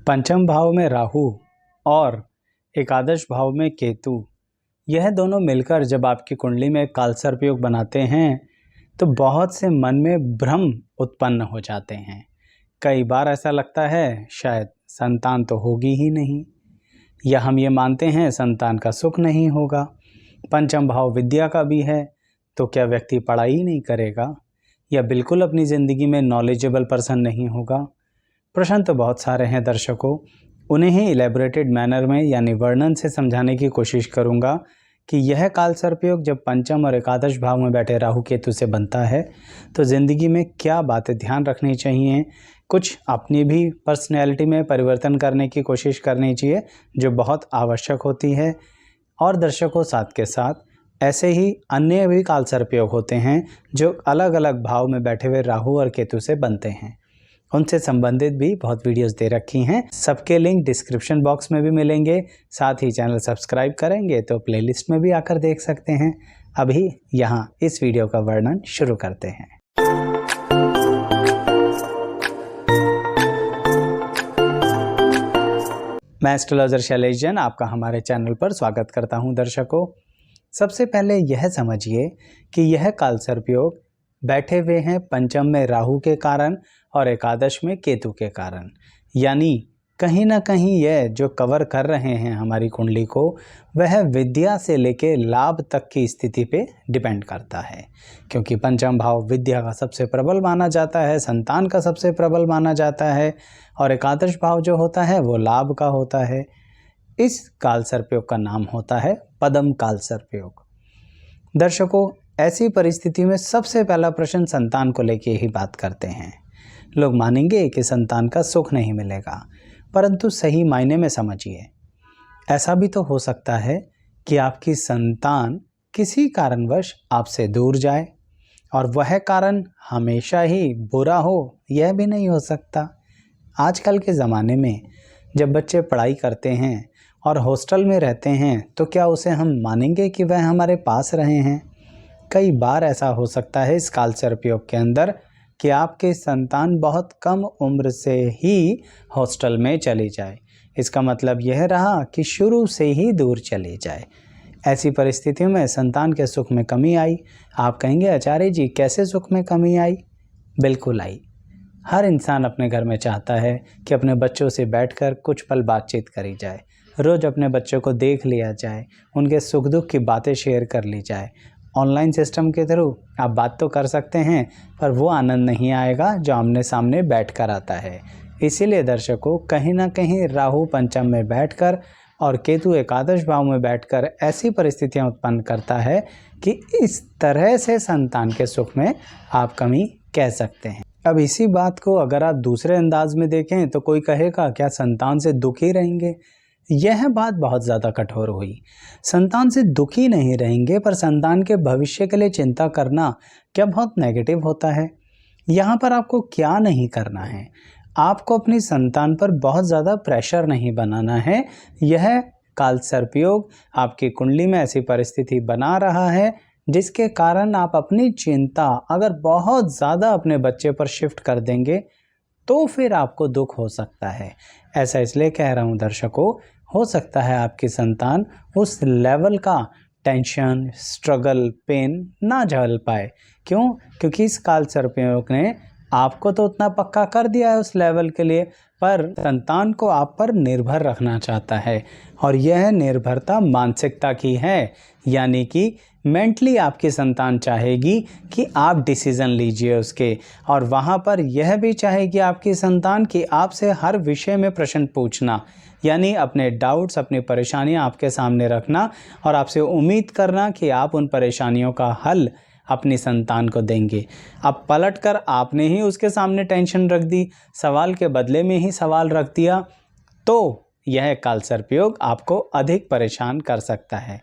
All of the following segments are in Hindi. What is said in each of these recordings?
पंचम भाव में राहु और एकादश भाव में केतु, यह दोनों मिलकर जब आपकी कुंडली में कालसर्प योग बनाते हैं तो बहुत से मन में भ्रम उत्पन्न हो जाते हैं। कई बार ऐसा लगता है शायद संतान तो होगी ही नहीं, या हम ये मानते हैं संतान का सुख नहीं होगा। पंचम भाव विद्या का भी है, तो क्या व्यक्ति पढ़ाई ही नहीं करेगा या बिल्कुल अपनी ज़िंदगी में नॉलेजेबल पर्सन नहीं होगा। प्रश्न तो बहुत सारे हैं दर्शकों, उन्हें ही इलेबोरेटेड मैनर में यानी वर्णन से समझाने की कोशिश करूंगा कि यह कालसर्प योग जब पंचम और एकादश भाव में बैठे राहु केतु से बनता है तो ज़िंदगी में क्या बातें ध्यान रखनी चाहिए, कुछ अपनी भी पर्सनैलिटी में परिवर्तन करने की कोशिश करनी चाहिए जो बहुत आवश्यक होती है। और दर्शकों साथ के साथ ऐसे ही अन्य भी कालसर्प योग होते हैं जो अलग अलग भाव में बैठे हुए राहु और केतु से बनते हैं, उनसे संबंधित भी बहुत वीडियोस दे रखी हैं। सबके लिंक डिस्क्रिप्शन बॉक्स में भी मिलेंगे। साथ ही चैनल सब्सक्राइब करेंगे तो प्लेलिस्ट में भी आकर देख सकते हैं। अभी यहाँ इस वीडियो का वर्णन शुरू करते हैं। मैं एस्ट्रोलॉजर शैलेश जैन आपका हमारे चैनल पर स्वागत करता हूँ। दर्शकों, सबसे पहले यह समझिए कि यह कालसर्प योग बैठे हुए हैं पंचम में राहु के कारण और एकादश में केतु के कारण, यानी कहीं ना कहीं यह जो कवर कर रहे हैं हमारी कुंडली को वह विद्या से लेके लाभ तक की स्थिति पे डिपेंड करता है। क्योंकि पंचम भाव विद्या का सबसे प्रबल माना जाता है, संतान का सबसे प्रबल माना जाता है, और एकादश भाव जो होता है वो लाभ का होता है। इस कालसर्प योग का नाम होता है पद्म कालसर्प योग। दर्शकों, ऐसी परिस्थिति में सबसे पहला प्रश्न संतान को लेके ही बात करते हैं। लोग मानेंगे कि संतान का सुख नहीं मिलेगा, परंतु सही मायने में समझिए, ऐसा भी तो हो सकता है कि आपकी संतान किसी कारणवश आपसे दूर जाए और वह कारण हमेशा ही बुरा हो, यह भी नहीं हो सकता। आजकल के ज़माने में जब बच्चे पढ़ाई करते हैं और हॉस्टल में रहते हैं तो क्या उसे हम मानेंगे कि वह हमारे पास रहे हैं? कई बार ऐसा हो सकता है इस कालसर्प योग के अंदर कि आपके संतान बहुत कम उम्र से ही हॉस्टल में चली जाए। इसका मतलब यह रहा कि शुरू से ही दूर चली जाए। ऐसी परिस्थितियों में संतान के सुख में कमी आई। आप कहेंगे आचार्य जी कैसे सुख में कमी आई? बिल्कुल आई। हर इंसान अपने घर में चाहता है कि अपने बच्चों से बैठकर कुछ पल बातचीत करी जाए, रोज़ अपने बच्चों को देख लिया जाए, उनके सुख दुख की बातें शेयर कर ली जाए। ऑनलाइन सिस्टम के थ्रू आप बात तो कर सकते हैं, पर वो आनंद नहीं आएगा जो आमने सामने बैठकर आता है। इसीलिए दर्शकों, कहीं ना कहीं राहु पंचम में बैठकर और केतु एकादश भाव में बैठकर ऐसी परिस्थितियां उत्पन्न करता है कि इस तरह से संतान के सुख में आप कमी कह सकते हैं। अब इसी बात को अगर आप दूसरे अंदाज में देखें तो कोई कहेगा क्या संतान से दुखी रहेंगे? यह बात बहुत ज़्यादा कठोर हुई। संतान से दुखी नहीं रहेंगे, पर संतान के भविष्य के लिए चिंता करना क्या बहुत नेगेटिव होता है? यहाँ पर आपको क्या नहीं करना है, आपको अपनी संतान पर बहुत ज़्यादा प्रेशर नहीं बनाना है। यह कालसर्प योग आपकी कुंडली में ऐसी परिस्थिति बना रहा है जिसके कारण आप अपनी चिंता अगर बहुत ज़्यादा अपने बच्चे पर शिफ्ट कर देंगे तो फिर आपको दुख हो सकता है। ऐसा इसलिए कह रहा हूँ दर्शकों, हो सकता है आपकी संतान उस लेवल का टेंशन, स्ट्रगल, पेन ना झेल पाए। क्यों? क्योंकि इस कालसर्प योग ने आपको तो उतना पक्का कर दिया है उस लेवल के लिए, पर संतान को आप पर निर्भर रखना चाहता है, और यह निर्भरता मानसिकता की है। यानी कि मेंटली आपकी संतान चाहेगी कि आप डिसीज़न लीजिए उसके, और वहाँ पर यह भी चाहेगी आपकी संतान कि आपसे हर विषय में प्रश्न पूछना, यानी अपने डाउट्स, अपनी परेशानियाँ आपके सामने रखना और आपसे उम्मीद करना कि आप उन परेशानियों का हल अपनी संतान को देंगे। अब पलटकर आपने ही उसके सामने टेंशन रख दी, सवाल के बदले में ही सवाल रख दिया, तो यह कालसर्प योग आपको अधिक परेशान कर सकता है।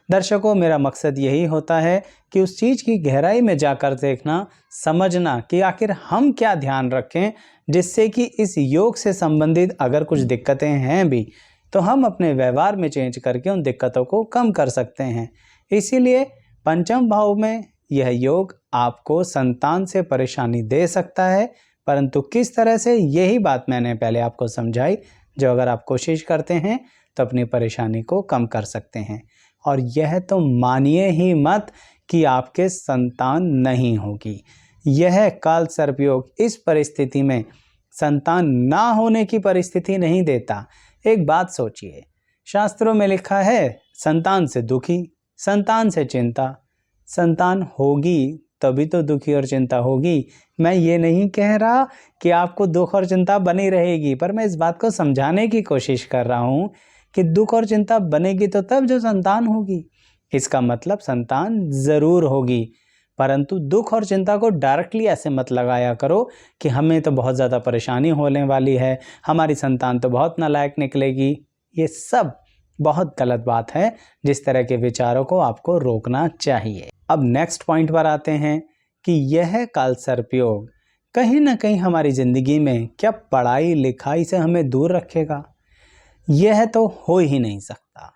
दर्शकों, मेरा मकसद यही होता है कि उस चीज़ की गहराई में जाकर देखना, समझना कि आखिर हम क्या ध्यान रखें, जिससे कि इस योग से संबंधित अगर कुछ दिक्कतें हैं भी तो हम अपने व्यवहार में चेंज करके उन दिक्कतों को कम कर सकते हैं। इसीलिए पंचम भाव में यह योग आपको संतान से परेशानी दे सकता है, परंतु किस तरह से, यही बात मैंने पहले आपको समझाई। जो अगर आप कोशिश करते हैं तो अपनी परेशानी को कम कर सकते हैं। और यह तो मानिए ही मत कि आपके संतान नहीं होगी। यह काल सर्पयोग इस परिस्थिति में संतान ना होने की परिस्थिति नहीं देता। एक बात सोचिए, शास्त्रों में लिखा है संतान से दुखी, संतान से चिंता। संतान होगी तभी तो दुखी और चिंता होगी। मैं ये नहीं कह रहा कि आपको दुख और चिंता बनी रहेगी, पर मैं इस बात को समझाने की कोशिश कर रहा हूँ कि दुख और चिंता बनेगी तो तब जो संतान होगी। इसका मतलब संतान ज़रूर होगी, परंतु दुख और चिंता को डायरेक्टली ऐसे मत लगाया करो कि हमें तो बहुत ज़्यादा परेशानी होने वाली है, हमारी संतान तो बहुत नालायक निकलेगी। ये सब बहुत गलत बात है। जिस तरह के विचारों को आपको रोकना चाहिए। अब नेक्स्ट पॉइंट पर आते हैं कि यह काल सर्पयोग कहीं ना कहीं हमारी ज़िंदगी में क्या पढ़ाई लिखाई से हमें दूर रखेगा? यह तो हो ही नहीं सकता।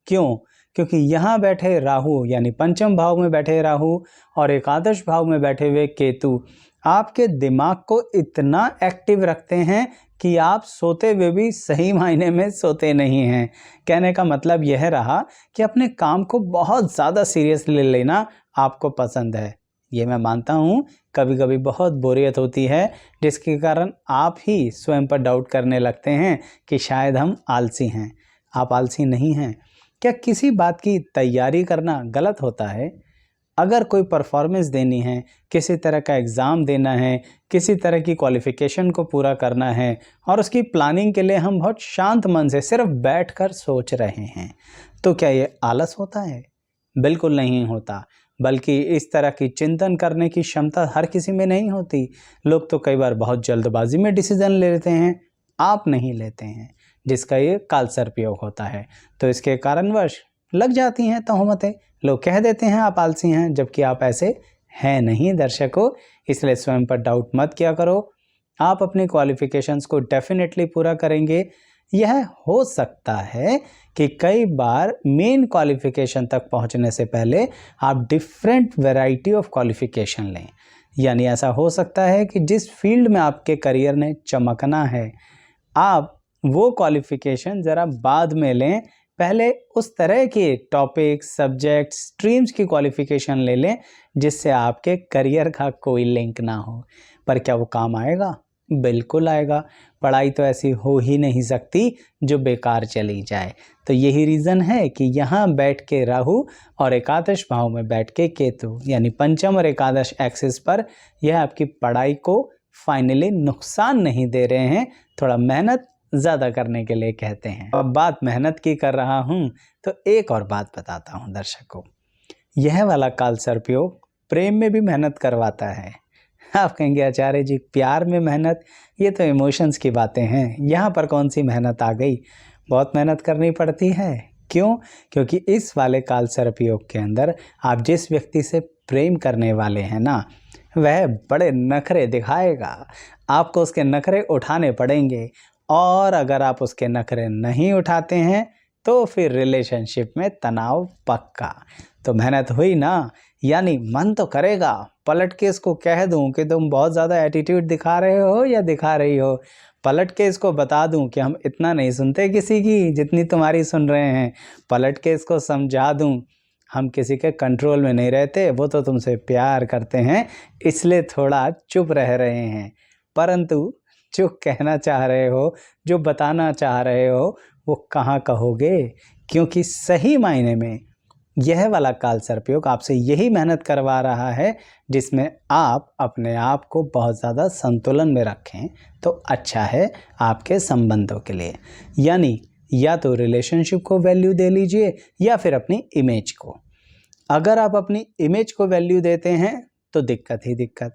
क्यों? क्योंकि यहाँ बैठे राहु यानी पंचम भाव में बैठे राहु और एकादश भाव में बैठे हुए केतु आपके दिमाग को इतना एक्टिव रखते हैं कि आप सोते हुए भी सही मायने में सोते नहीं हैं। कहने का मतलब यह रहा कि अपने काम को बहुत ज़्यादा सीरियसली लेना आपको पसंद है। ये मैं मानता हूँ कभी कभी बहुत बोरियत होती है, जिसके कारण आप ही स्वयं पर डाउट करने लगते हैं कि शायद हम आलसी हैं। आप आलसी नहीं हैं। क्या किसी बात की तैयारी करना गलत होता है? अगर कोई परफॉर्मेंस देनी है, किसी तरह का एग्ज़ाम देना है, किसी तरह की क्वालिफ़िकेशन को पूरा करना है और उसकी प्लानिंग के लिए हम बहुत शांत मन से सिर्फ बैठकर सोच रहे हैं, तो क्या ये आलस होता है? बिल्कुल नहीं होता। बल्कि इस तरह की चिंतन करने की क्षमता हर किसी में नहीं होती। लोग तो कई बार बहुत जल्दबाजी में डिसीज़न ले लेते हैं, आप नहीं लेते हैं, जिसका ये काल सर्पयोग होता है। तो इसके कारणवश लग जाती हैं तोहमतें। लोग कह देते हैं आप आलसी हैं, जबकि आप ऐसे हैं नहीं दर्शकों। इसलिए स्वयं पर डाउट मत किया करो। आप अपनी क्वालिफ़िकेशंस को डेफिनेटली पूरा करेंगे। यह हो सकता है कि कई बार मेन क्वालिफ़िकेशन तक पहुंचने से पहले आप डिफरेंट वैरायटी ऑफ क्वालिफ़िकेशन लें। यानी ऐसा हो सकता है कि जिस फील्ड में आपके करियर ने चमकना है, आप वो क्वालिफ़िकेशन ज़रा बाद में लें। पहले उस तरह के टॉपिक, सब्जेक्ट, स्ट्रीम्स की क्वालिफ़िकेशन ले लें जिससे आपके करियर का कोई लिंक ना हो। पर क्या वो काम आएगा? बिल्कुल आएगा। पढ़ाई तो ऐसी हो ही नहीं सकती जो बेकार चली जाए। तो यही रीज़न है कि यहाँ बैठ के राहु और एकादश भाव में बैठ के केतु यानी पंचम और एकादश एक्सिस पर यह आपकी पढ़ाई को फाइनली नुकसान नहीं दे रहे हैं। थोड़ा मेहनत ज़्यादा करने के लिए कहते हैं। अब बात मेहनत की कर रहा हूँ तो एक और बात बताता हूँ दर्शकों। यह वाला काल सर्पयोग प्रेम में भी मेहनत करवाता है। आप कहेंगे आचार्य जी प्यार में मेहनत, ये तो इमोशंस की बातें हैं, यहाँ पर कौन सी मेहनत आ गई? बहुत मेहनत करनी पड़ती है। क्यों? क्योंकि इस वाले काल सर्पयोग के अंदर आप जिस व्यक्ति से प्रेम करने वाले हैं ना, वह बड़े नखरे दिखाएगा। आपको उसके नखरे उठाने पड़ेंगे और अगर आप उसके नखरे नहीं उठाते हैं तो फिर रिलेशनशिप में तनाव पक्का। तो मेहनत हुई ना, यानी मन तो करेगा पलट के इसको कह दूं कि तुम बहुत ज़्यादा एटीट्यूड दिखा रहे हो या दिखा रही हो। पलट के इसको बता दूं कि हम इतना नहीं सुनते किसी की जितनी तुम्हारी सुन रहे हैं। पलट के इसको समझा दूं हम किसी के कंट्रोल में नहीं रहते, वो तो तुमसे प्यार करते हैं इसलिए थोड़ा चुप रह रहे हैं। परंतु जो कहना चाह रहे हो, जो बताना चाह रहे हो, वो कहाँ कहोगे? क्योंकि सही मायने में यह वाला काल सर्पयोग आपसे यही मेहनत करवा रहा है जिसमें आप अपने आप को बहुत ज़्यादा संतुलन में रखें तो अच्छा है आपके संबंधों के लिए। यानी या तो रिलेशनशिप को वैल्यू दे लीजिए या फिर अपनी इमेज को। अगर आप अपनी इमेज को वैल्यू देते हैं तो दिक्कत ही दिक्कत।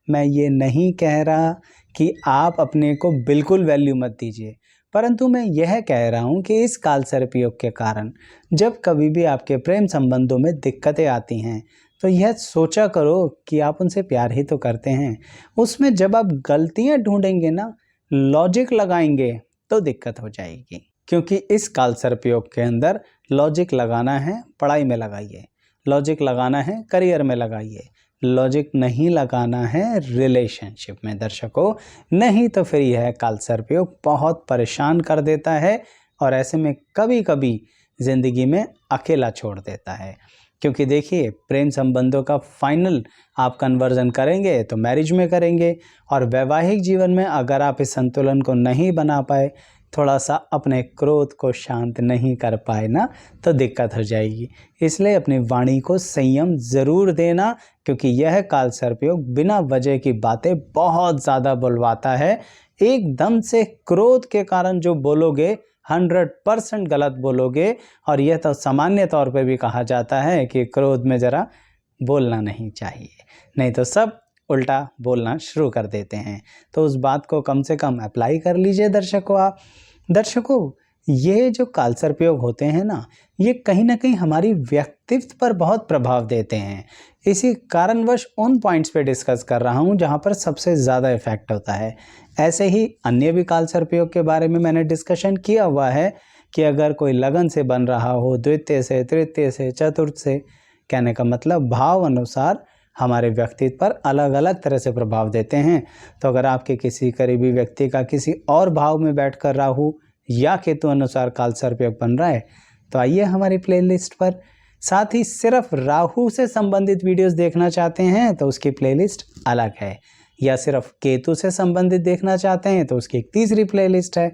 मैं ये नहीं कह रहा कि आप अपने को बिल्कुल वैल्यू मत दीजिए, परंतु मैं यह कह रहा हूँ कि इस काल सर्पयोग के कारण जब कभी भी आपके प्रेम संबंधों में दिक्कतें आती हैं तो यह सोचा करो कि आप उनसे प्यार ही तो करते हैं। उसमें जब आप गलतियाँ ढूंढेंगे ना, लॉजिक लगाएंगे तो दिक्कत हो जाएगी। क्योंकि इस काल सर्पयोग के अंदर लॉजिक लगाना है, पढ़ाई में लगाइए। लॉजिक लगाना है, करियर में लगाइए। लॉजिक नहीं लगाना है रिलेशनशिप में दर्शकों, नहीं तो फिर यह कालसर्प योग बहुत परेशान कर देता है और ऐसे में कभी कभी ज़िंदगी में अकेला छोड़ देता है। क्योंकि देखिए, प्रेम संबंधों का फाइनल आप कन्वर्जन करेंगे तो मैरिज में करेंगे, और वैवाहिक जीवन में अगर आप इस संतुलन को नहीं बना पाए, थोड़ा सा अपने क्रोध को शांत नहीं कर पाए ना, तो दिक्कत हो जाएगी। इसलिए अपनी वाणी को संयम ज़रूर देना, क्योंकि यह कालसर्प योग बिना वजह की बातें बहुत ज़्यादा बुलवाता है। एकदम से क्रोध के कारण जो बोलोगे 100% गलत बोलोगे, और यह तो सामान्य तौर पे भी कहा जाता है कि क्रोध में ज़रा बोलना नहीं चाहिए, नहीं तो सब उल्टा बोलना शुरू कर देते हैं। तो उस बात को कम से कम अप्लाई कर लीजिए दर्शकों आप। दर्शकों, ये जो कालसर्प योग होते हैं ना, ये कहीं ना कहीं हमारी व्यक्तित्व पर बहुत प्रभाव देते हैं। इसी कारणवश उन पॉइंट्स पे डिस्कस कर रहा हूँ जहाँ पर सबसे ज़्यादा इफेक्ट होता है। ऐसे ही अन्य भी कालसर्प योग के बारे में मैंने डिस्कशन किया हुआ है कि अगर कोई लगन से बन रहा हो, द्वितीय से, तृतीय से, चतुर्थ से, कहने का मतलब भाव अनुसार हमारे व्यक्तित्व पर अलग अलग तरह से प्रभाव देते हैं। तो अगर आपके किसी करीबी व्यक्ति का किसी और भाव में बैठकर राहु या केतु अनुसार कालसर्प योग बन रहा है, तो आइए हमारी प्लेलिस्ट पर। साथ ही सिर्फ राहु से संबंधित वीडियोस देखना चाहते हैं तो उसकी प्लेलिस्ट अलग है, या सिर्फ केतु से संबंधित देखना चाहते हैं तो उसकी एक तीसरी प्लेलिस्ट है।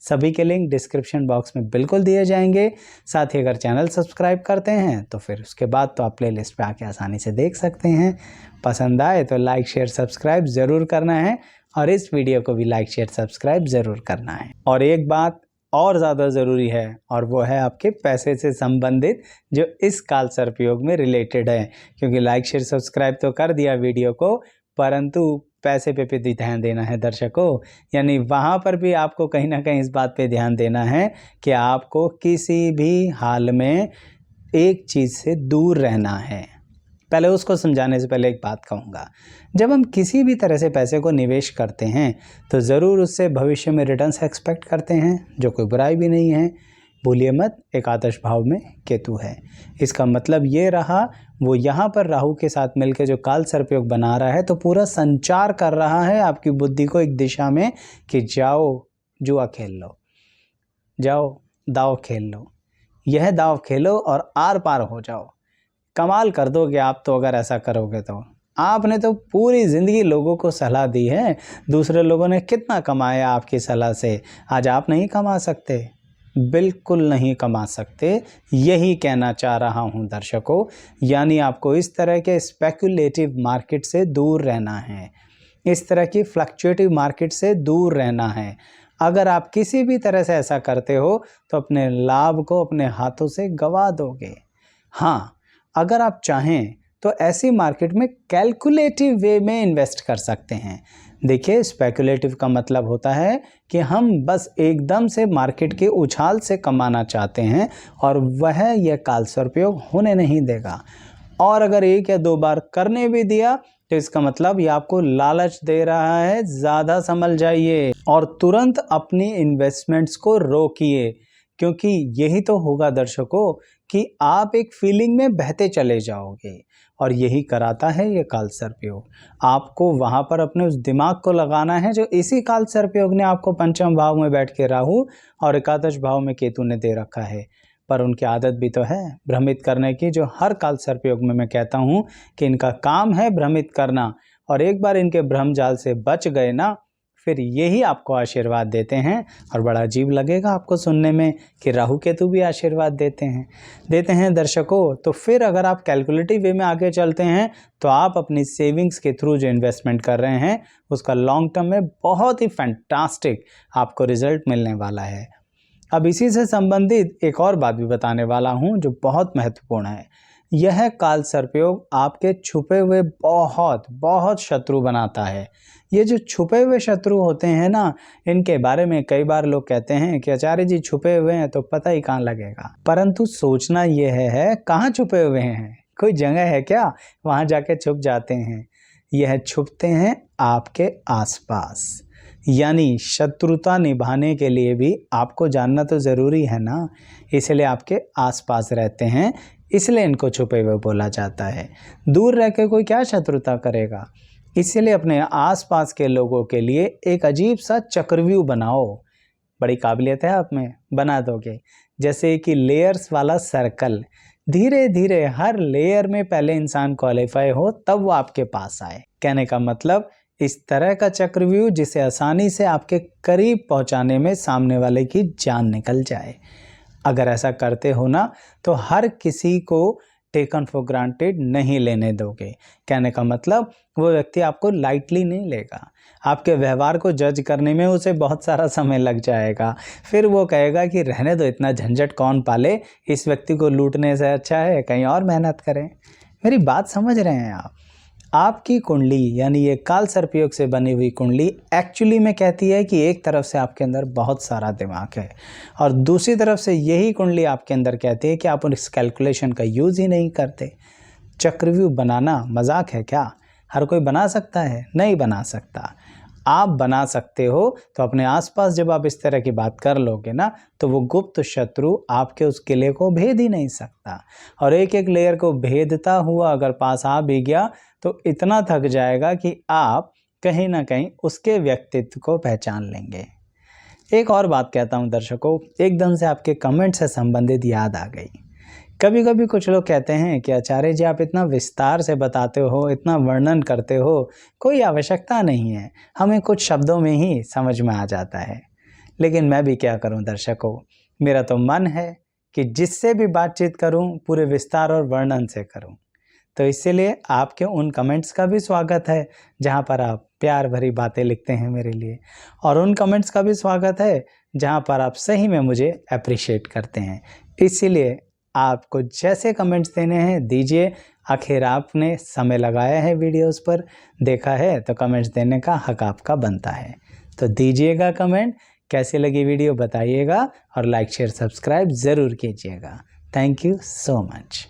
सभी के लिंक डिस्क्रिप्शन बॉक्स में बिल्कुल दिए जाएंगे। साथ ही अगर चैनल सब्सक्राइब करते हैं तो फिर उसके बाद तो आप प्लेलिस्ट पे आके आसानी से देख सकते हैं। पसंद आए तो लाइक शेयर सब्सक्राइब ज़रूर करना है, और इस वीडियो को भी लाइक शेयर सब्सक्राइब ज़रूर करना है। और एक बात और ज़्यादा ज़रूरी है, और वो है आपके पैसे से संबंधित, जो इस कालसर्प योग में रिलेटेड है। क्योंकि लाइक शेयर सब्सक्राइब तो कर दिया वीडियो को, परंतु पैसे पे भी ध्यान देना है दर्शकों। यानी वहाँ पर भी आपको कहीं ना कहीं इस बात पे ध्यान देना है कि आपको किसी भी हाल में एक चीज़ से दूर रहना है। पहले उसको समझाने से पहले एक बात कहूँगा, जब हम किसी भी तरह से पैसे को निवेश करते हैं तो ज़रूर उससे भविष्य में रिटर्न्स एक्सपेक्ट करते हैं, जो कोई बुराई भी नहीं है। भूलिए मत, एकादश भाव में केतु है। इसका मतलब ये रहा, वो यहाँ पर राहु के साथ मिलकर जो कालसर्प योग बना रहा है, तो पूरा संचार कर रहा है आपकी बुद्धि को एक दिशा में कि जाओ जुआ खेल लो, जाओ दाव खेल लो, यह दाव खेलो और आर पार हो जाओ, कमाल कर दोगे आप तो अगर ऐसा करोगे तो। आपने तो पूरी ज़िंदगी लोगों को सलाह दी है, दूसरे लोगों ने कितना कमाया आपकी सलाह से, आज आप नहीं कमा सकते? बिल्कुल नहीं कमा सकते, यही कहना चाह रहा हूं दर्शकों। यानी आपको इस तरह के स्पेकुलेटिव मार्केट से दूर रहना है, इस तरह की फ्लक्चुएटिव मार्केट से दूर रहना है। अगर आप किसी भी तरह से ऐसा करते हो तो अपने लाभ को अपने हाथों से गंवा दोगे। हाँ, अगर आप चाहें तो ऐसी मार्केट में कैलकुलेटिव वे में इन्वेस्ट कर सकते हैं। देखिए, स्पेकुलेटिव का मतलब होता है कि हम बस एकदम से मार्केट के उछाल से कमाना चाहते हैं, और वह यह कालसर्प योग होने नहीं देगा। और अगर एक या दो बार करने भी दिया तो इसका मतलब ये आपको लालच दे रहा है, ज़्यादा संभल जाइए और तुरंत अपनी इन्वेस्टमेंट्स को रोकिए। क्योंकि यही तो होगा दर्शकों कि आप एक फीलिंग में बहते चले जाओगे, और यही कराता है ये कालसर्प योग। आपको वहाँ पर अपने उस दिमाग को लगाना है जो इसी कालसर्प योग ने आपको पंचम भाव में बैठ के राहु और एकादश भाव में केतु ने दे रखा है। पर उनकी आदत भी तो है भ्रमित करने की, जो हर कालसर्प योग में मैं कहता हूँ कि इनका काम है भ्रमित करना, और एक बार इनके भ्रम जाल से बच गए ना, फिर यही आपको आशीर्वाद देते हैं। और बड़ा अजीब लगेगा आपको सुनने में कि राहु केतु भी आशीर्वाद देते हैं दर्शकों। तो फिर अगर आप कैलकुलेटिव वे में आगे चलते हैं तो आप अपनी सेविंग्स के थ्रू जो इन्वेस्टमेंट कर रहे हैं उसका लॉन्ग टर्म में बहुत ही फैंटास्टिक आपको रिजल्ट मिलने वाला है। अब इसी से संबंधित एक और बात भी बताने वाला हूँ जो बहुत महत्वपूर्ण है। यह कालसर्प योग आपके छुपे हुए बहुत शत्रु बनाता है। ये जो छुपे हुए शत्रु होते हैं ना, इनके बारे में कई बार लोग कहते हैं कि आचार्य जी छुपे हुए हैं तो पता ही कहाँ लगेगा। परंतु सोचना यह है कहाँ छुपे हुए हैं, कोई जगह है क्या वहाँ जाके छुप जाते हैं? यह छुपते हैं आपके आसपास। यानी शत्रुता निभाने के लिए भी आपको जानना तो ज़रूरी है ना, इसलिए आपके आसपास रहते हैं। इसलिए इनको छुपे हुए बोला जाता है। दूर रह के कोई क्या शत्रुता करेगा, इसीलिए अपने आसपास के लोगों के लिए एक अजीब सा चक्रव्यूह बनाओ। बड़ी काबिलियत है आप में, बना दोगे। जैसे कि लेयर्स वाला सर्कल, धीरे धीरे हर लेयर में पहले इंसान क्वालिफाई हो तब वो आपके पास आए। कहने का मतलब इस तरह का चक्रव्यूह जिसे आसानी से आपके करीब पहुंचाने में सामने वाले की जान निकल जाए। अगर ऐसा करते हो ना तो हर किसी को टेकन फॉर ग्रांटेड नहीं लेने दोगे। कहने का मतलब वो व्यक्ति आपको लाइटली नहीं लेगा, आपके व्यवहार को जज करने में उसे बहुत सारा समय लग जाएगा। फिर वो कहेगा कि रहने दो, इतना झंझट कौन पाले, इस व्यक्ति को लूटने से अच्छा है कहीं और मेहनत करें। मेरी बात समझ रहे हैं आप? आपकी कुंडली यानी ये काल सर्पयोग से बनी हुई कुंडली एक्चुअली में कहती है कि एक तरफ से आपके अंदर बहुत सारा दिमाग है और दूसरी तरफ से यही कुंडली आपके अंदर कहती है कि आप उस कैलकुलेशन का यूज़ ही नहीं करते। चक्रव्यूह बनाना मजाक है क्या? हर कोई बना सकता है? नहीं बना सकता। आप बना सकते हो तो अपने आसपास जब आप इस तरह की बात कर लोगे ना तो वो गुप्त शत्रु आपके उस किले को भेद ही नहीं सकता। और एक एक लेयर को भेदता हुआ अगर पास आ भी गया तो इतना थक जाएगा कि आप कहीं ना कहीं उसके व्यक्तित्व को पहचान लेंगे। एक और बात कहता हूँ दर्शकों, एकदम से आपके कमेंट से संबंधित याद आ गई। कभी कभी कुछ लोग कहते हैं कि आचार्य जी आप इतना विस्तार से बताते हो, इतना वर्णन करते हो, कोई आवश्यकता नहीं है, हमें कुछ शब्दों में ही समझ में आ जाता है। लेकिन मैं भी क्या करूं दर्शकों, मेरा तो मन है कि जिससे भी बातचीत करूं पूरे विस्तार और वर्णन से करूं। तो इसीलिए आपके उन कमेंट्स का भी स्वागत है जहां पर आप प्यार भरी बातें लिखते हैं मेरे लिए, और उन कमेंट्स का भी स्वागत है जहां पर आप सही में मुझे अप्रिशिएट करते हैं। इसीलिए आपको जैसे कमेंट्स देने हैं दीजिए। आखिर आपने समय लगाया है वीडियोस पर, देखा है तो कमेंट्स देने का हक आपका बनता है। तो दीजिएगा कमेंट, कैसी लगी वीडियो बताइएगा और लाइक शेयर सब्सक्राइब ज़रूर कीजिएगा। Thank you so much.